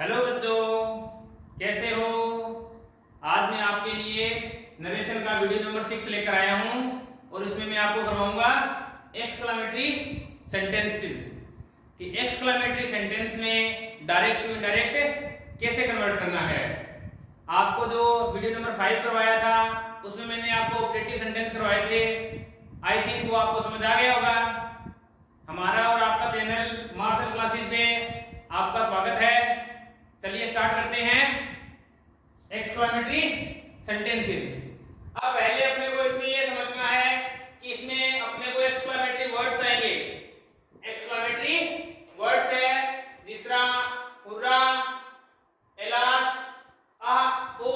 Hello बच्चों, कैसे हो। आज मैं आपके लिए नरेशन का वीडियो नंबर 6 लेकर आया हूं और इसमें मैं आपको करवाऊंगा एक्सक्लेमेटरी सेंटेंसेस कि एक्सक्लेमेटरी सेंटेंस में डायरेक्ट टू इनडायरेक्ट कैसे कन्वर्ट करना है। आपको जो वीडियो नंबर 5 करवाया था उसमें मैंने आपको ऑब्जेक्टिव सेंटेंस करवाए थे। आई थिंक वो आपको समझ आ गया होगा। हमारा और आपका चैनल मार्शल क्लासेस में आपका स्वागत है। चलिए स्टार्ट करते हैं एक्सक्लेमेटरी सेंटेंसेस। अब पहले अपने को इसमें ये समझना है कि इसमें अपने को एक्सक्लेमेटरी वर्ड्स आएंगे। एक्सक्लेमेटरी वर्ड्स है जिस तरह hurrah, alas, oh,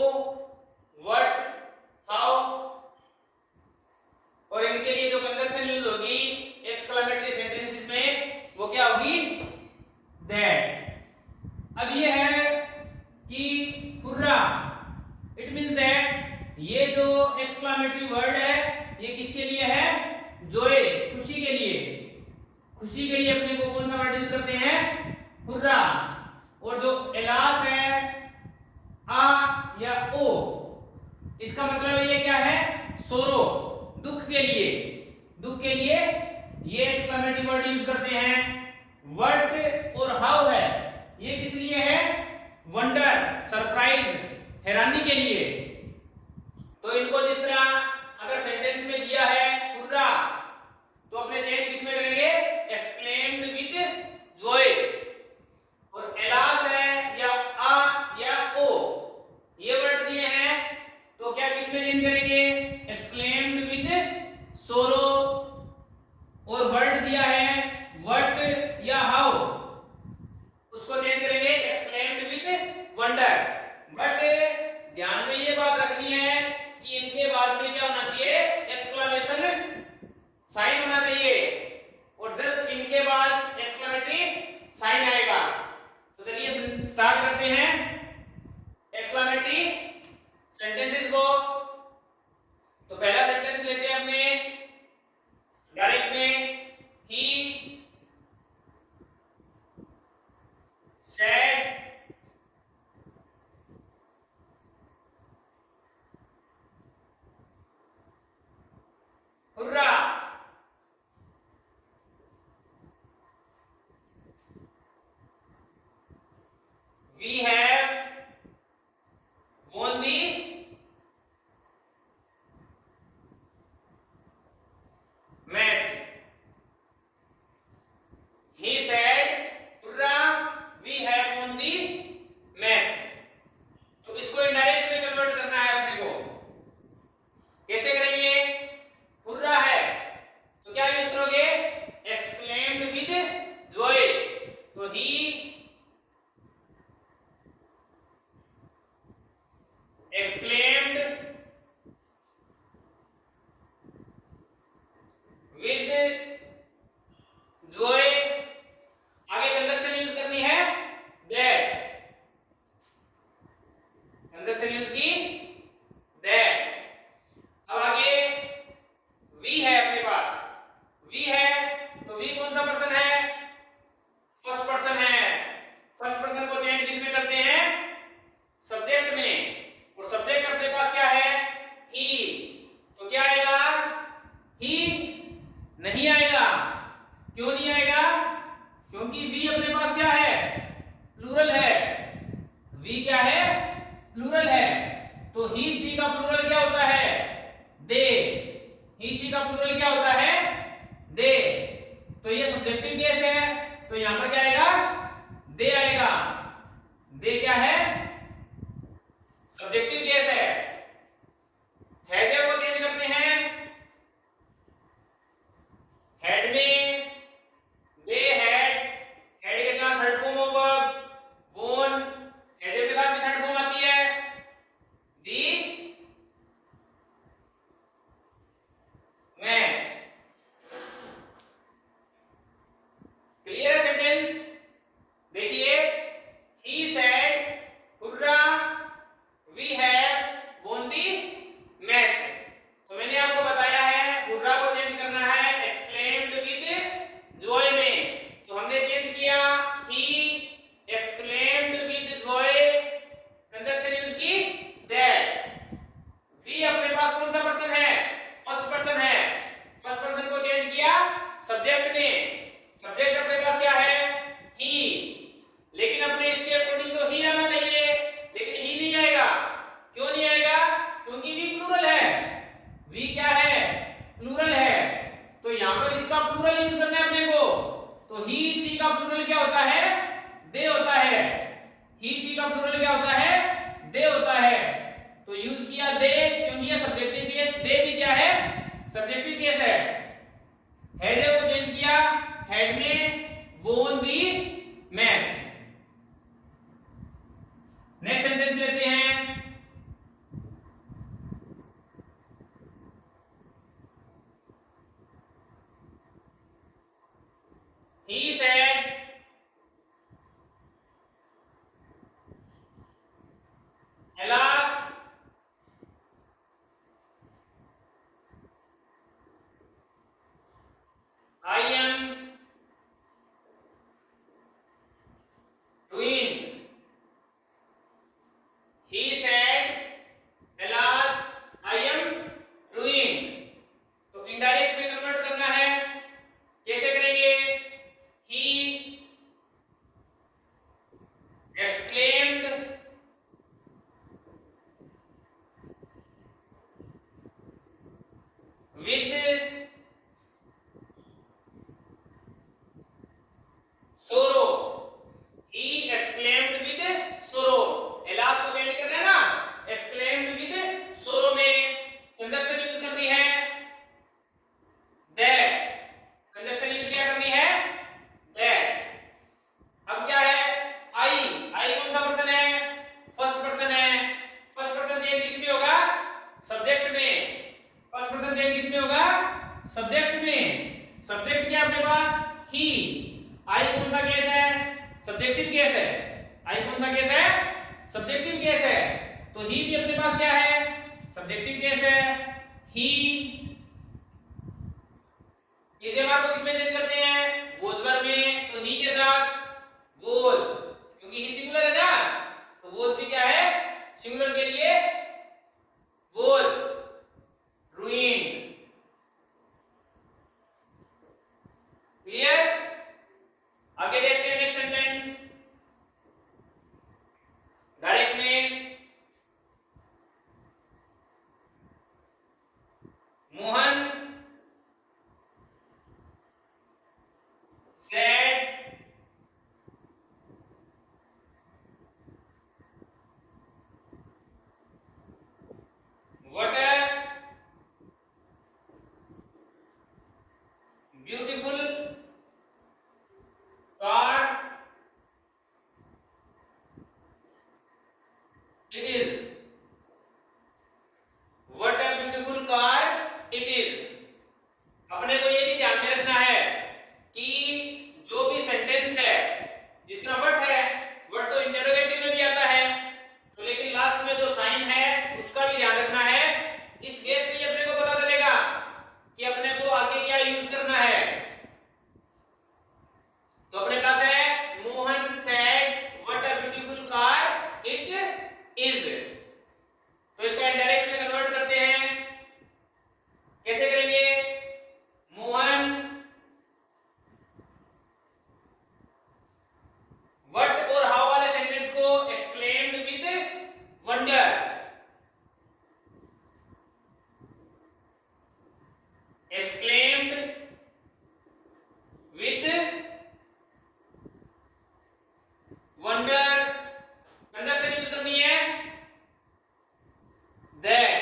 what, how, और इनके लिए जो कंजंक्शन यूज होगी एक्सक्लेमेटरी सेंटेंसेस में वो क्या होगी, दैट। अब ये है कि हुर्रा, इट मींस दैट ये जो एक्सक्लेमेटरी वर्ड है ये किसके लिए है, जोए, खुशी के लिए। खुशी के लिए अपने को कौन सा वर्ड यूज करते हैं, हुर्रा। और जो एलास है आ या ओ, इसका मतलब ये क्या है, सोरो, दुख के लिए। दुख के लिए ये एक्सक्लेमेटरी वर्ड यूज करते हैं। व्हाट और हाउ है ये किस लिए है, वंडर, सरप्राइज, हैरानी के लिए। तो इनको जिस तरह अगर सेंटेंस में दिया है हुर्रा तो अपने चेंज किस में करेंगे, एक्सक्लेम्ड विद जॉय। और एलास है या आ या ओ, ये वर्ड दिए हैं तो क्या किस में चेंज करेंगे, एक्सक्लेम्ड विद सोरो। और वर्ड दिया है व्हाट या हाउ, उसको चेंज करेंगे एक्सक्लेम्ड विद वंडर। बट ध्यान में ये बात रखनी है कि इनके बाद में क्या होना चाहिए, एक्सक्लेमेशन साइन होना चाहिए और जस्ट इनके बाद एक्सक्लेमेटरी साइन आएगा। तो चलिए स्टार्ट करते हैं एक्सक्लेमेटरी सेंटेंसेस को। तो पहला सेंटेंस लेते हैं अपने डायरेक्ट में, ही said hurrah। We have won the match। He said hurrah, we have won the match। तो इसको इनडायरेक्ट में कन्वर्ट करना है अपने को। कैसे करेंगे, हुर्रा है तो क्या यूज करोगे, एक्सक्लेम्ड विद जॉय। तो ही एक्सक्लेम्ड विद जॉय। आगे कंजंक्शन यूज करनी है दैट, कंजंक्शन यूज की दैट। अब आगे वी है अपने पास, वी है तो वी कौन सा पर्सन है, फर्स्ट पर्सन है। फर्स्ट पर्सन को चेंज किस में करते हैं, सब्जेक्ट में। और सब्जेक्ट अपने पास क्या है, ही। तो क्या आएगा, ही नहीं आएगा। क्यों नहीं आएगा, क्योंकि वी अपने पास क्या है, प्लूरल है। वी क्या है, प्लूरल है। तो ही शी का प्लूरल क्या होता है, दे। ही शी का प्लूरल क्या होता है, दे। तो ये सब्जेक्टिव केस है तो यहां पर क्या आएगा, दे आएगा। दे क्या है, सब्जेक्टिव केस है। हैजर को चेंज करते हैं हेड में, दे हैड, हेड के साथ थर्ड फॉर्म ऑफ वर्ब, वोन, हैजर के साथ भी थर्ड फॉर्म आती है, दी मैच। क्लियर है सेंटेंस। देखिए, he said hurrah, we have won the match. तो मैंने आपको बताया है हुर्रा को चेंज करना है एक्सक्लेम्ड विद जॉय में। तो हमने चेंज किया ही एक्सक्लेम्ड विद तो ही सी का प्लूरल क्या होता है? दे होता है। ही सी का प्लूरल क्या होता है? दे होता है। तो यूज किया दे क्योंकि ये सब्जेक्टिव केस, दे भी क्या है? सब्जेक्टिव केस है। हैज को चेंज किया हैड में, वोन दी मैच। नेक्स्ट सेंटेंस लेते हैं। He said alas I am ruined. He said alas I am ruined. तो इनडायरेक्ट में कन्वर्ट करना है, कैसे करेंगे? He exclaimed with sorrow. He exclaimed with sorrow. alas को चेंज करना है ना, exclaimed with sorrow में कंजक्शन यूज करनी है that. कंजक्शन यूज क्या करनी है? that. अब क्या है? I कौन सा पर्सन है? फर्स्ट पर्सन है। फर्स्ट पर्सन चेंज किस में होगा? सब्जेक्ट में। फर्स्ट पर्सन चेंज किस में होगा? सब्जेक्ट में। सब्जेक्ट क्या अपने पास? ही। आई कौन सा केस है? सब्जेक्टिव केस है। आई कौन सा केस है? सब्जेक्टिव केस है। तो ही भी अपने पास क्या है? सब्जेक्टिव केस है। ही इसे वर्ब को किसमें चेंज करते हैं? वॉज वर्ब में। तो ही के साथ वॉज, क्योंकि ही सिंगुलर है ना, तो वॉज भी क्या है? सिंगुलर के लिए वॉज ruined. क्लियर? आगे देखते हैं नेक्स्ट सेंटेंस। डायरेक्ट में Mohan said what a beautiful car it is. What a beautiful car it is. अपने को ये भी ध्यान में रखना है कि जो भी सेंटेंस है जिसमें व्हाट है, व्हाट तो इंटरोगेटिव में भी आता है, तो लेकिन लास्ट में जो साइन है उसका भी ध्यान रखना है। इस केस में अपने को पता चलेगा कि अपने को आगे क्या यूज करना है। तो अपने पास है Mohan said what a beautiful car it is. तो इसका इनडायरेक्ट में कन्वर्ट करते हैं, कैसे करेंगे? मोहन व्हाट और हाउ वाले सेंटेंस को exclaimed with wonder. Exclaimed with wonder. Conjunction use करनी है that.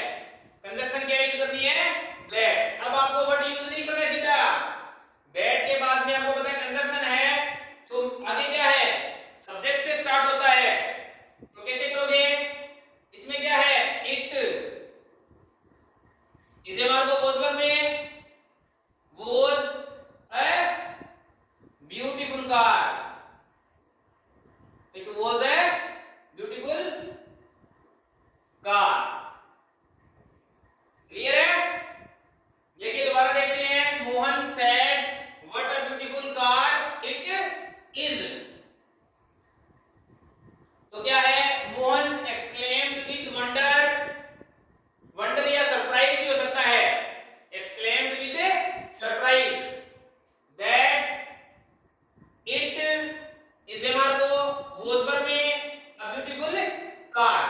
कंजक्शन क्या यूज करनी है? that. अब आपको वर्ड यूज नहीं करना है सीधा। that के बाद में आपको पता है कंजक्शन है, तो आगे क्या है? सब्जेक्ट से स्टार्ट होता है। तो कैसे करोगे? इसमें क्या है? it। इसे मार दो वॉज वर्ब में, was a beautiful car. It was a beautiful car. Clear है? देखिए दोबारा देखते हैं। Mohan said what a beautiful car it is. तो क्या है? Mohan exclaimed with wonder. Wonder या सरप्राइज भी हो सकता है। exclaimed with surprise that it is a मार दो was verb में a beautiful car.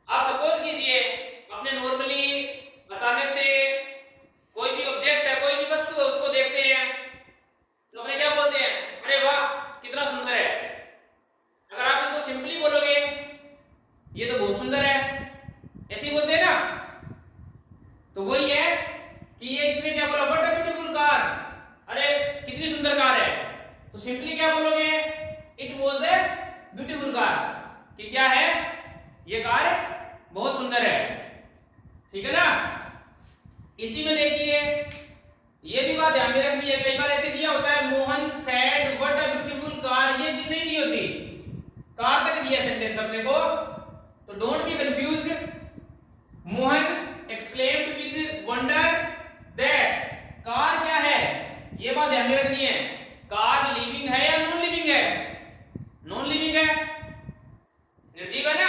आप सपोज कीजिए अपने नॉर्मली अचानक से कोई भी ऑब्जेक्ट है, कोई भी वस्तु है, उसको देखते हैं कितनी सुंदर कार है, तो सिंपली क्या बोलोगे, it was a beautiful car, कि क्या है, ये कार बहुत सुंदर है। ठीक है ना। इसी में देखिए ये भी बात ध्यान में रखनी है, कई बार ऐसे दिया होता है Mohan said what a beautiful car, ये चीज नहीं दी होती, कार तक दिया सेंटेंस अपने को, तो don't be confused. Mohan exclaimed with wonder that, car क्या है, ये बात ध्यान में रखनी है, कार लिविंग है या नॉन लिविंग है, नॉन लिविंग है, निर्जीव है ना,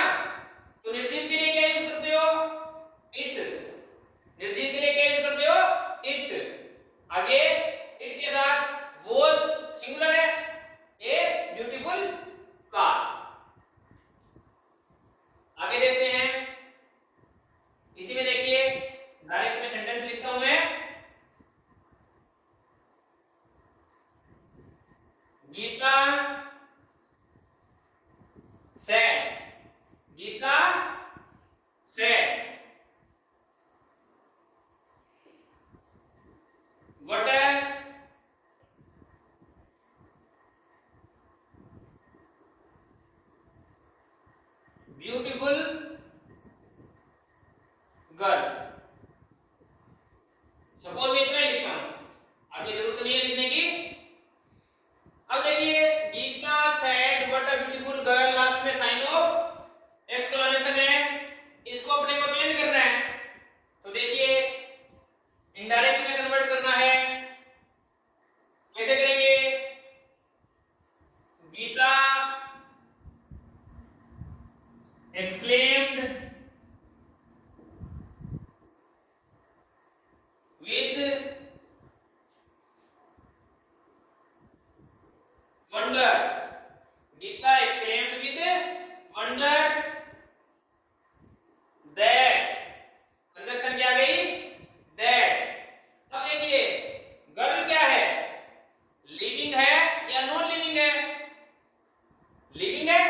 तो निर्जीव के लिए क्या यूज करते हो, इट, निर्जीव के लिए क्या यूज करते हो, इट, आगे इट के साथ वॉज सिंगुलर है, ए ब्यूटीफुल कार। आगे देखते हैं, इसी में देखिए डायरेक्ट में सेंटेंस लिखता हूं मैं, Gita said, Gita said what a beautiful girl. Suppose मैं इतना ही लिखता हूं, आगे जरूरत नहीं है लिखने की। अब देखिए Gita said what a beautiful girl, last में साइन ऑफ एक्सक्लेमेशन है, इसको अपने को चेंज करना है, तो देखिए इनडायरेक्ट में कन्वर्ट करना है, कैसे करेंगे, Gita exclaimed with wonder, Gita exclaimed with wonder that, conjunction क्या आ गई, that। अब देखिए गर्ल क्या है, लिविंग है या नॉन लिविंग है, लिविंग है,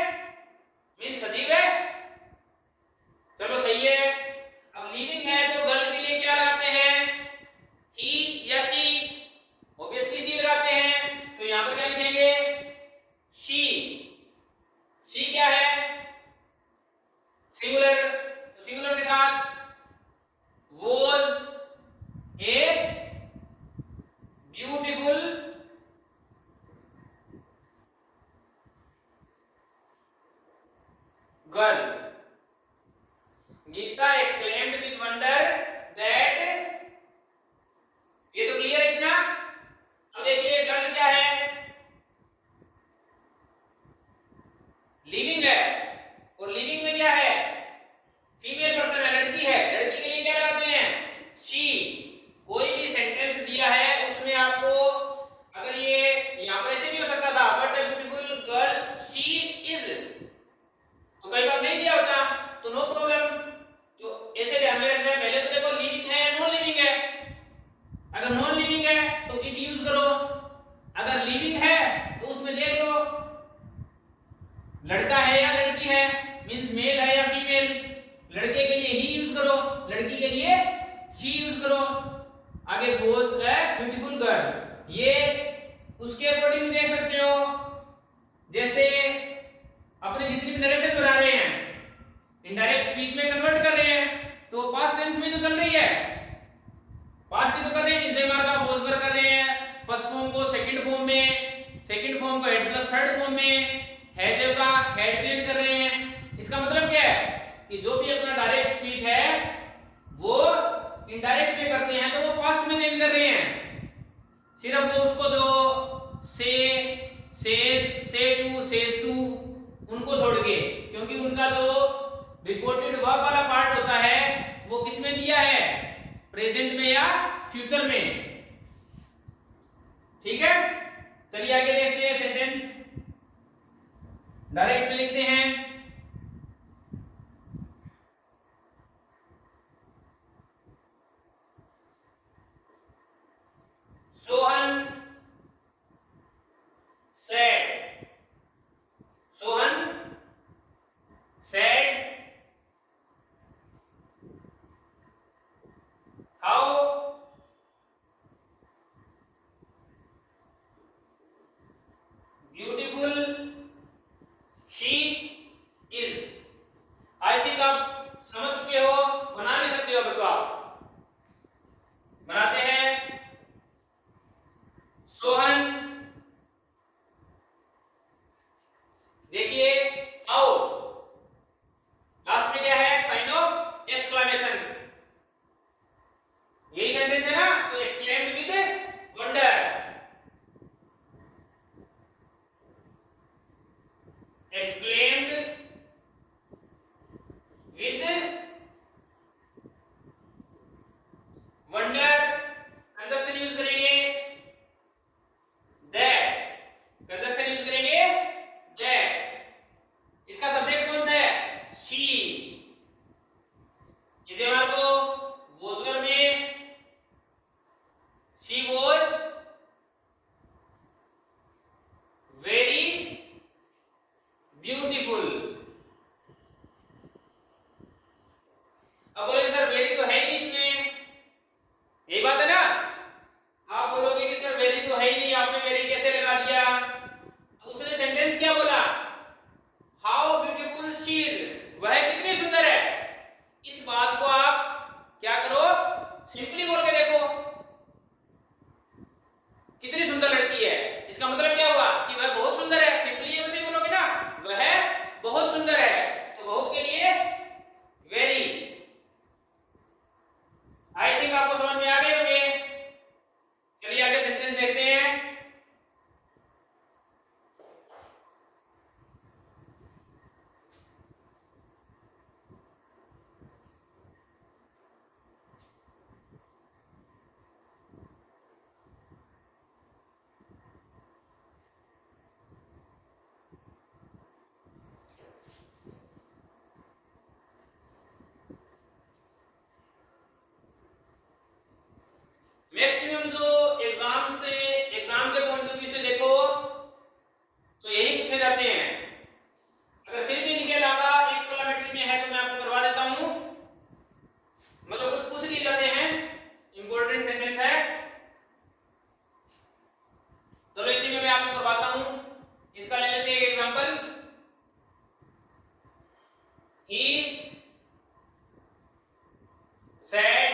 मीन सजीव है, चलो सही है। अब लिविंग है तो गर्ल के लिए क्या लगाते हैं, ही या शी, ऑब्वियसली सी लगाते हैं, तो यहां पर क्या लिखेंगे, शी, शी क्या है, सिंगुलर, तो सिंगुलर के साथ was a beautiful girl, Gita exclaimed with wonder that, ये तो क्लियर है इतना। अब देखिए गर्ल क्या है, लिविंग है, और लिविंग में क्या है, फीमेल पर्सन है, लड़की है, लड़की के लिए क्या लगाते हैं, शी। कोई भी सेंटेंस दिया है उसमें आपको, अगर ये यहां पर ऐसे भी हो सकता था what a beautiful girl she is, तो कई बार नहीं दिया होता तो नो प्रॉब्लम, तो ऐसे ध्यान में रखना है, पहले तो देखो लिविंग है या नॉन लिविंग है, अगर नॉन लिविंग है तो इट यूज करो, अगर लिविंग है तो उसमें देख लो लड़का है या लड़की है, मींस मेल है या फीमेल, लड़के के लिए ही यूज करो, लड़की के लिए शी यूज करो। आगे was a beautiful girl, ये उसके अकॉर्डिंग देख सकते हो, जैसे अपने जितनी भी नरेशन बना रहे हैं, इनडायरेक्ट स्पीच में कन्वर्ट कर रहे हैं, तो पास्ट टेंस में तो चल रही है, पास्ट ही तो कर रहे हैं, इज मार का वॉज पर कर रहे हैं, फर्स्ट फॉर्म को सेकंड फॉर्म में, सेकंड फॉर्म को हेड प्लस थर्ड फॉर्म में, हैज का हेड चेंज कर रहे हैं। इसका मतलब क्या है कि जो भी अपना डायरेक्ट स्पीच है वो इनडायरेक्ट में करते हैं तो वो पास्ट में चेंज कर रहे हैं, सिर्फ वो उसको जो से टू सेज टू उनको छोड़ के, क्योंकि उनका जो रिपोर्टेड वर्ब वाला पार्ट होता है वो किसमें दिया है, प्रेजेंट में या फ्यूचर में। ठीक है, चलिए आगे देखते हैं, सेंटेंस डायरेक्ट में लिखते हैं, Sohan said, Sohan said how beautiful she is. I think आप समझ चुके हो, बना भी सकते हो। अब तो आप बनाते हैं। सोहन, देखिए हाउ, लास्ट में क्या है, साइन ऑफ एक्सक्लेमेशन। यही सेंटेंस है ना, तो exclaimed with wonder, exclaimed with wonder. Conjunction use करेंगे दैट, कंजक्शन यूज करेंगे दैट। इसका सब्जेक्ट कौन सा है, शी। इसे हमारे को वोजर में शी वॉज वेरी ब्यूटीफुल। अब बोले सर वेरी तो है ही नहीं इसमें, यही बात है ना। आप बोलोगे कि सर वेरी तो है ही नहीं, आपने वेरी कैसे लगा दिया। तो उसने सेंटेंस क्या बोला, हाउ ब्यूटीफुल शी इज, वह कितनी सुंदर है। इस बात को आप क्या करो, सिंपली बोल के देखो, कितनी सुंदर लड़की है। इसका मतलब क्या हुआ कि वह बहुत सुंदर है। सिंपली वैसे बोलोगे ना, वह बहुत सुंदर है, तो बहुत के लिए वेरी। आई थिंक आपको समझ में आ गए होंगे। चलिए आगे सेंटेंस देखते हैं। मैक्सिमम जो एग्जाम के पॉइंट ऑफ व्यू से देखो तो यही पूछे जाते हैं। अगर फिर भी इनके अलावा एक्सक्लेमेटरी में है तो मैं आपको करवा देता हूं, मतलब कुछ पूछ लिए जाते हैं, इंपॉर्टेंट सेंटेंस है। चलो इसी में मैं आपको करवाता हूं। इसका ले लेते हैं example, he said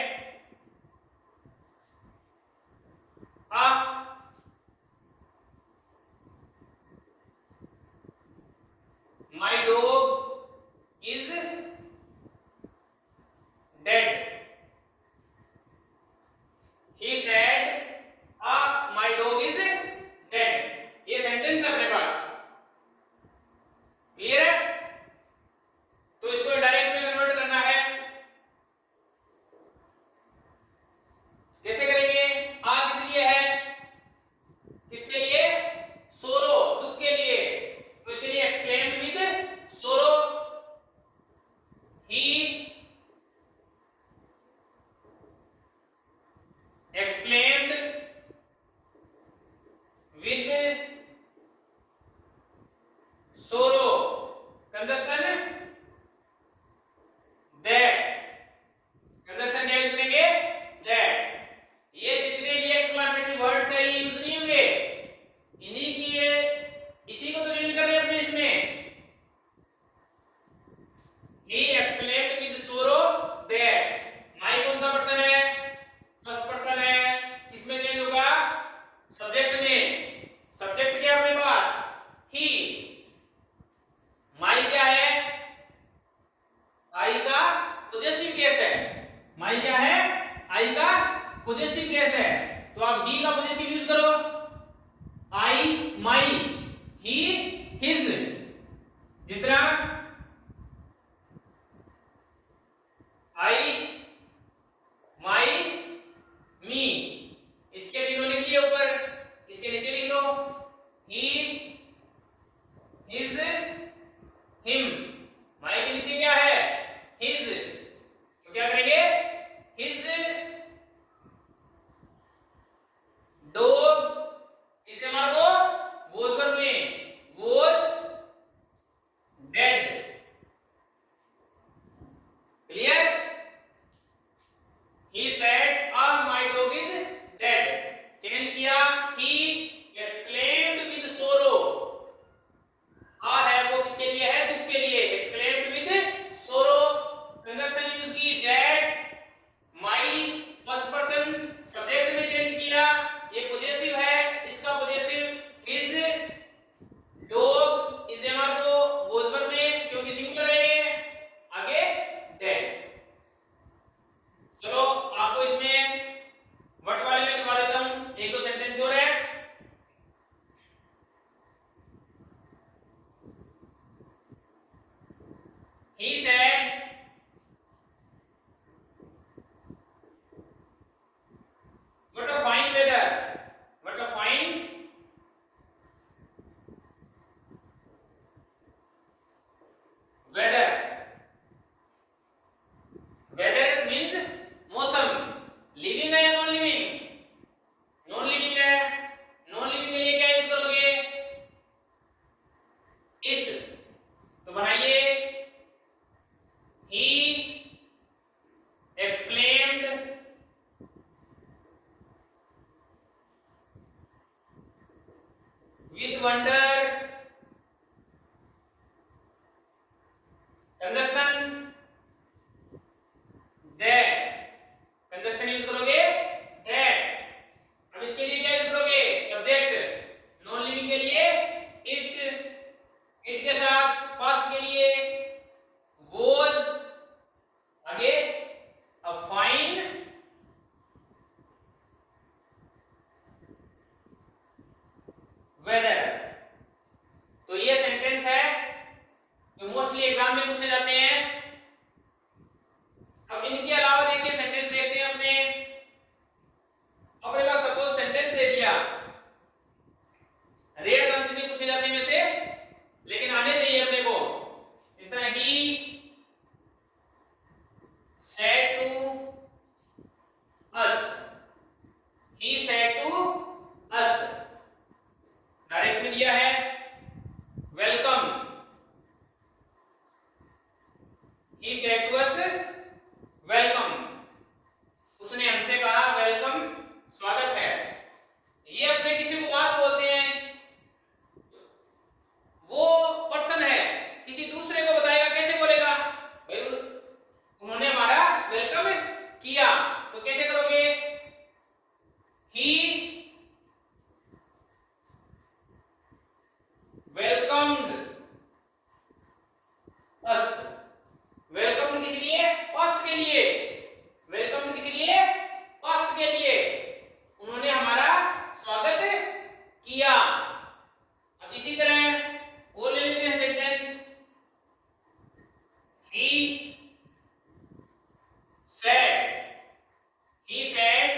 my dog is dead। he said my dog is dead। ये सेंटेंस है अपने पास, क्लियर है। तो इसको डायरेक्ट में कन्वर्ट करना है, कैसे करेंगे। किस लिए है, किसके लिए, सोरो, दुख के लिए। तो इसके लिए एक्सक्लेम्ड विद सोरो, ही exclaimed with sorrow, conjunction that, conjunction क्या यूज करेंगे, that। ये जितने भी एक्सक्लेमेटरी वर्ड्स है ये यूज नहीं होंगे, इन्हीं की ये, इसी को तो यूज कर रहे हैं अपने इसमें। he exclaimed with sorrow that, my कौन सा पर्सन है, फर्स्ट पर्सन है, किसमें चेंज होगा, सब्जेक्ट में। he said what a fine weather, what a fine weather. Weather means मौसम. लिविंग है या नॉन लिविंग? नॉन लिविंग है. नॉन लिविंग के लिए क्या यूज करोगे? इट. तो बनाइए he exclaimed with wonder. Conjunction that. Conjunction use करोगे that. अब इसके लिए क्या यूज करोगे? सब्जेक्ट. नॉन लिविंग के लिए इट. इट के साथ पास्ट के लिए was. आगे a fine weather. तो ये सेंटेंस है जो मोस्टली एग्जाम में पूछे जाते हैं. अब इनके अलावा देखिए सेंटेंस देखते हैं अपने पास. सपोज सेंटेंस दे दिया, रेयर चांस में पूछे जाते हैं वैसे, लेकिन आने चाहिए अपने को. इस तरह ही said to us, he said to us. Direct में दिया है welcome. he said to us welcome. उसने हमसे कहा वेलकम, स्वागत है. ये अपने किसी को बात बोलते हैं, वो पर्सन है, किसी दूसरे को बताएगा, कैसे बोलेगा? भाई उन्होंने हमारा वेलकम किया. तो कैसे करोगे? he welcomed us. वेलकम किस लिए? पास्ट के लिए. वेलकम किस लिए? पास्ट के लिए. उन्होंने हमारा स्वागत किया. अब इसी तरह और ले लेते हैं sentence. he said. he said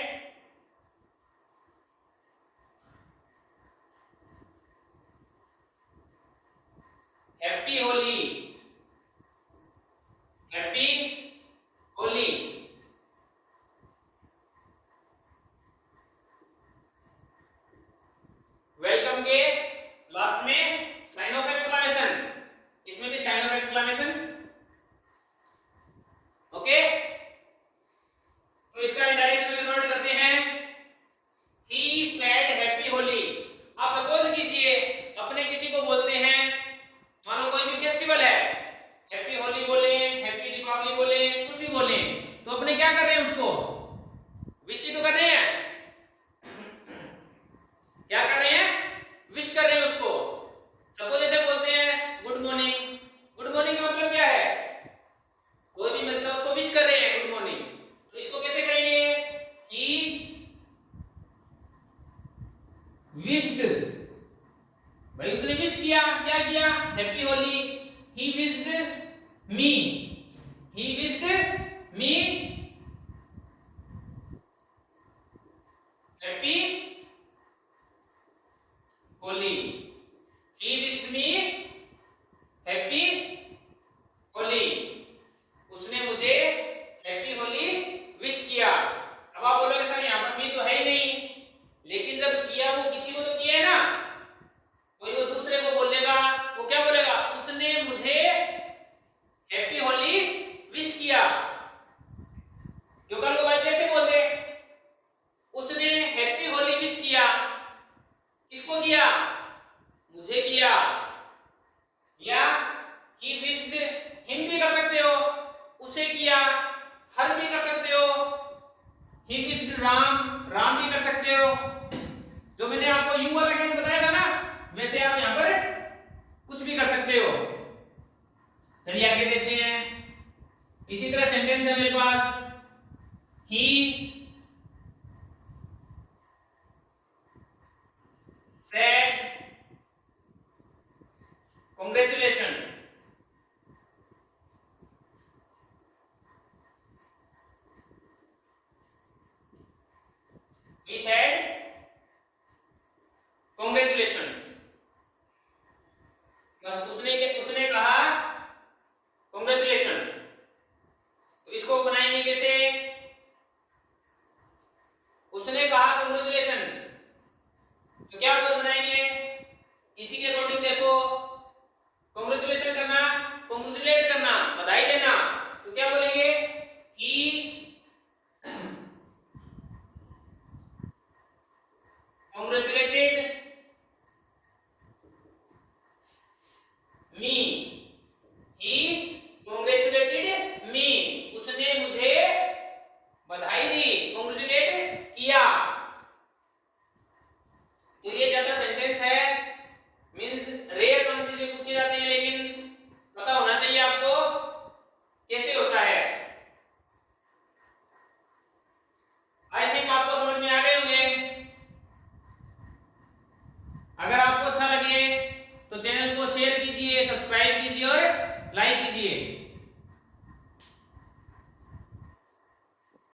happy Holi. Happy Holi. Welcome के लास्ट में साइन ऑफ एक्सक्लेमेशन. इसमें भी साइन ऑफ एक्सक्लेमेशन. ओके. तो इसका इनडायरेक्ट में कन्वर्ट करते हैं. he said happy Holi. आप सपोज कीजिए अपने किसी को बोलते हैं, मानो कोई भी फेस्टिवल है, हैप्पी होली बोले, हैप्पी दीपावली बोले, कुछ भी बोले, तो अपने क्या कर रहे हैं? उसको विश तो कर रहे हैं. क्या कर रहे हैं? विश कर रहे हैं उसको. सपोज ऐसे बोलते हैं गुड मॉर्निंग. गुड मॉर्निंग का मतलब क्या है? कोई भी मतलब उसको विश कर रहे हैं गुड मॉर्निंग. तो इसको कैसे करेंगे? he wished. भाई उसने विश किया. क्या किया? Happy Holi. he wished me. he wished me happy Holi. he wished me happy Holi. उसने मुझे हैप्पी होली विश किया. अब आप बोलोगे सर यहाँ पर मी तो है ही नहीं, लेकिन जब किया वो किसी को तो किया है ना. कोई वो दूसरे को बोलेगा, वो क्या बोलेगा? उसने मुझे हैप्पी होली विश किया. क्यों कल को भाई कैसे बोल दे उसने हैप्पी होली विश किया. किसको किया? मुझे किया. या he wished him भी कर सकते हो, उसे किया. हर भी कर सकते हो. he wished राम, राम भी कर सकते हो. जो मैंने आपको यू वाला केस बताया था ना, वैसे आप यहाँ पर कुछ भी कर सकते हो. चलिए आगे देखते हैं. इसी तरह सेंटेंस है मेरे पास. he said congratulations. कॉन्ग्रेचुलेशंस। बस उसने कहा कॉन्ग्रेचुलेशन, तो इसको बनाएंगे कैसे? उसने कहा कॉन्ग्रेचुलेशन, तो क्या वर्ब बनाएंगे? इसी के अकॉर्डिंग देखो, कॉन्ग्रेचुलेशन करना, कॉन्ग्रेचुलेट करना, बधाई देना, तो क्या बोलेंगे कि congratulated me।